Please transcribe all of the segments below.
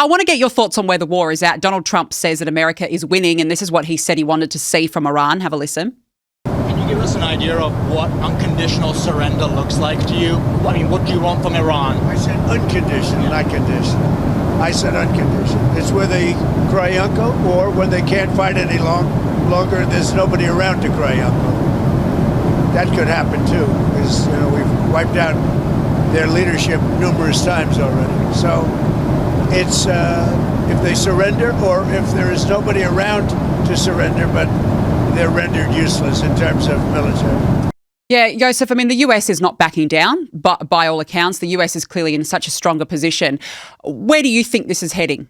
I want to get your thoughts on where the war is at. Donald Trump says that America is winning, and this is what he said he wanted to see from Iran. Have a listen. Can you give us an idea of what unconditional surrender looks like to you? I mean, what do you want from Iran? I said unconditional, not conditional. I said unconditional. It's where they cry uncle, or when they can't fight any longer, there's nobody around to cry uncle. That could happen too, because we've wiped out their leadership numerous times already. So it's if they surrender, or if there is nobody around to surrender, but they're rendered useless in terms of military. Yeah, Yoseph, I mean, the US is not backing down, but by all accounts, the US is clearly in such a stronger position. Where do you think this is heading?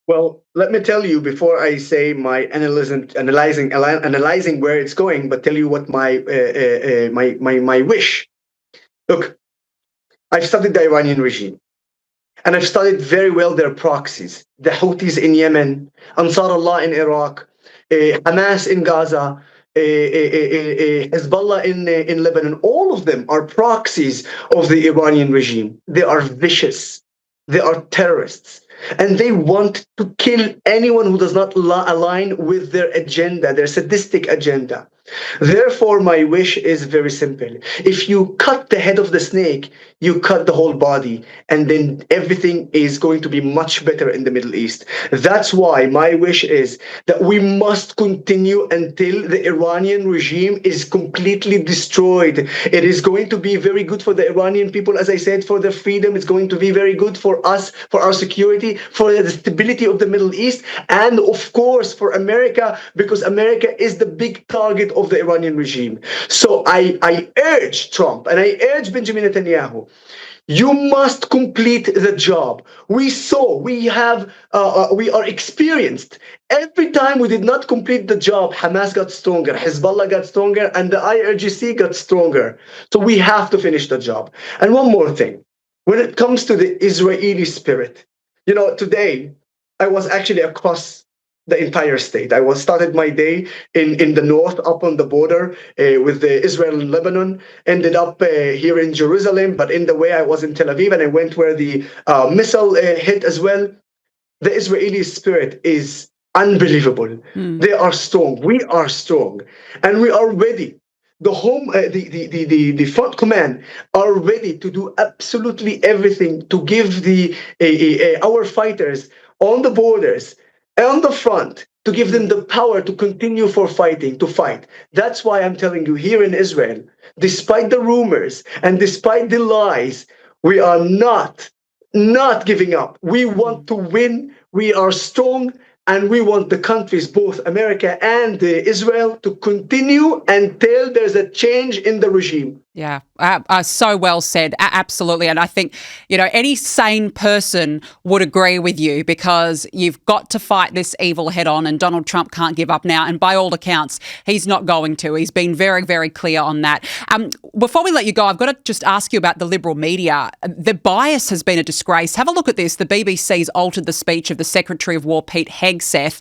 Well, let me tell you before I say my analyzing where it's going, but tell you what my wish. Look, I've studied the Iranian regime, and I've studied very well their proxies: the Houthis in Yemen, Ansar Allah in Iraq, Hamas in Gaza, Hezbollah in Lebanon. All of them are proxies of the Iranian regime. They are vicious. They are terrorists. And they want to kill anyone who does not align with their agenda, their sadistic agenda. Therefore, my wish is very simple. If you cut the head of the snake, you cut the whole body, and then everything is going to be much better in the Middle East. That's why my wish is that we must continue until the Iranian regime is completely destroyed. It is going to be very good for the Iranian people, as I said, for their freedom. It's going to be very good for us, for our security, for the stability of the Middle East, and of course for America, because America is the big target of the Iranian regime. So I urge Trump and I urge Benjamin Netanyahu, you must complete the job. We are experienced. Every time we did not complete the job, Hamas got stronger, Hezbollah got stronger, and the IRGC got stronger. So we have to finish the job. And one more thing, when it comes to the Israeli spirit, today I was actually across the entire state. I started my day in the north, up on the border with Israel and Lebanon, ended up here in Jerusalem, but in the way I was in Tel Aviv, and I went where the missile hit as well. The Israeli spirit is unbelievable. They are strong. We are strong, and we are ready. The front command are ready to do absolutely everything to give our fighters on the borders, on the front, to give them the power to continue to fight. That's why I'm telling you, here in Israel, despite the rumors and despite the lies, we are not giving up. We want to win. We are strong. And we want the countries, both America and Israel, to continue until there's a change in the regime. Yeah, so well said. Absolutely. And I think, any sane person would agree with you, because you've got to fight this evil head on, and Donald Trump can't give up now. And by all accounts, he's not going to. He's been very, very clear on that. Before we let you go, I've got to just ask you about the liberal media. The bias has been a disgrace. Have a look at this. The BBC's altered the speech of the Secretary of War, Pete Hegseth.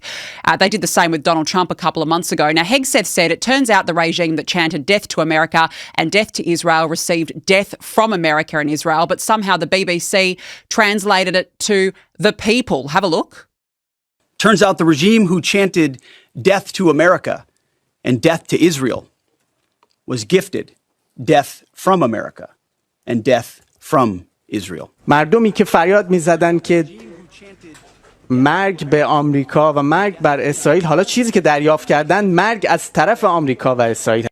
They did the same with Donald Trump a couple of months ago. Now, Hegseth said, it turns out the regime that chanted death to America and death to Israel received death from America and Israel, but somehow the BBC translated it to the people. Have a look. Turns out the regime who chanted death to America and death to Israel was gifted death from America and death from Israel. مردمی که فریاد می‌زدن که مرگ به آمریکا و مرگ بر اسرائیل، حالا چیزی که دریافت کردن مرگ از طرف آمریکا و اسرائیل.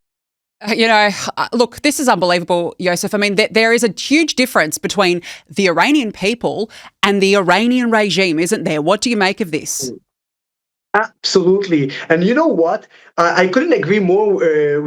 Look, this is unbelievable, Yoseph. I mean, there is a huge difference between the Iranian people and the Iranian regime, isn't there? What do you make of this? Absolutely. And you know what? I couldn't agree more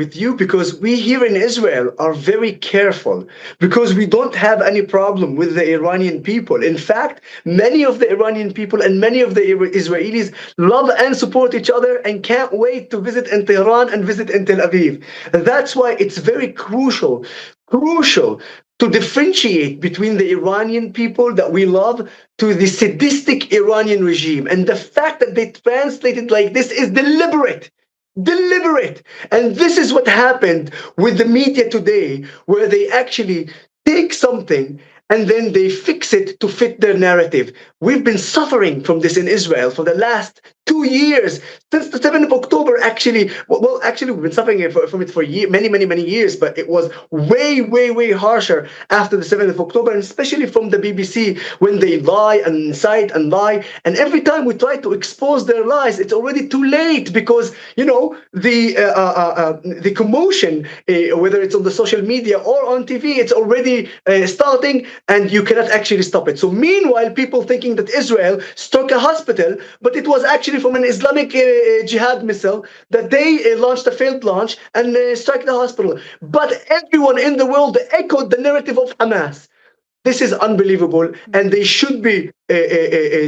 with you, because we here in Israel are very careful, because we don't have any problem with the Iranian people. In fact, many of the Iranian people and many of the Israelis love and support each other and can't wait to visit in Tehran and visit in Tel Aviv. And that's why it's very crucial to differentiate between the Iranian people that we love to the sadistic Iranian regime. And the fact that they translated like this is deliberate. And this is what happened with the media today, where they actually take something and then they fix it to fit their narrative. We've been suffering from this in Israel for the last 2 years, since the 7th of October, actually. Well, actually, we've been suffering from it for many years, but it was way harsher after the 7th of October, and especially from the BBC, when they lie and incite and lie. And every time we try to expose their lies, it's already too late, because, the commotion, whether it's on the social media or on TV, it's already starting, and you cannot actually stop it. So meanwhile, people thinking that Israel struck a hospital, but it was actually from an Islamic jihad missile that they launched a failed launch and struck the hospital. But everyone in the world echoed the narrative of Hamas. This is unbelievable, and they should be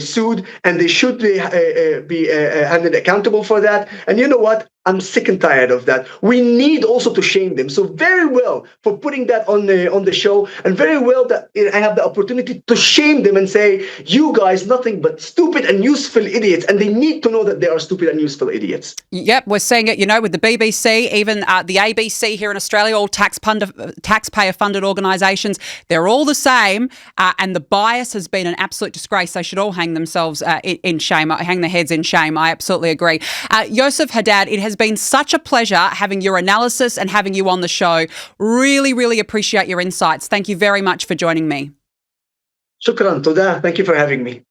sued, and they should be handed accountable for that. And you know what? I'm sick and tired of that. We need also to shame them. So very well for putting that on the show, and very well that I have the opportunity to shame them and say, you guys, nothing but stupid and useful idiots, and they need to know that they are stupid and useful idiots. Yep, we're seeing it, with the BBC, even the ABC here in Australia, all taxpayer-funded organisations. They're all the same, and the bias has been an absolute disgrace. They should all hang themselves in shame, hang their heads in shame. I absolutely agree. Yoseph Haddad, it has been such a pleasure having your analysis and having you on the show. Really appreciate your insights. Thank you very much for joining me. Shukran, toda. Thank you for having me.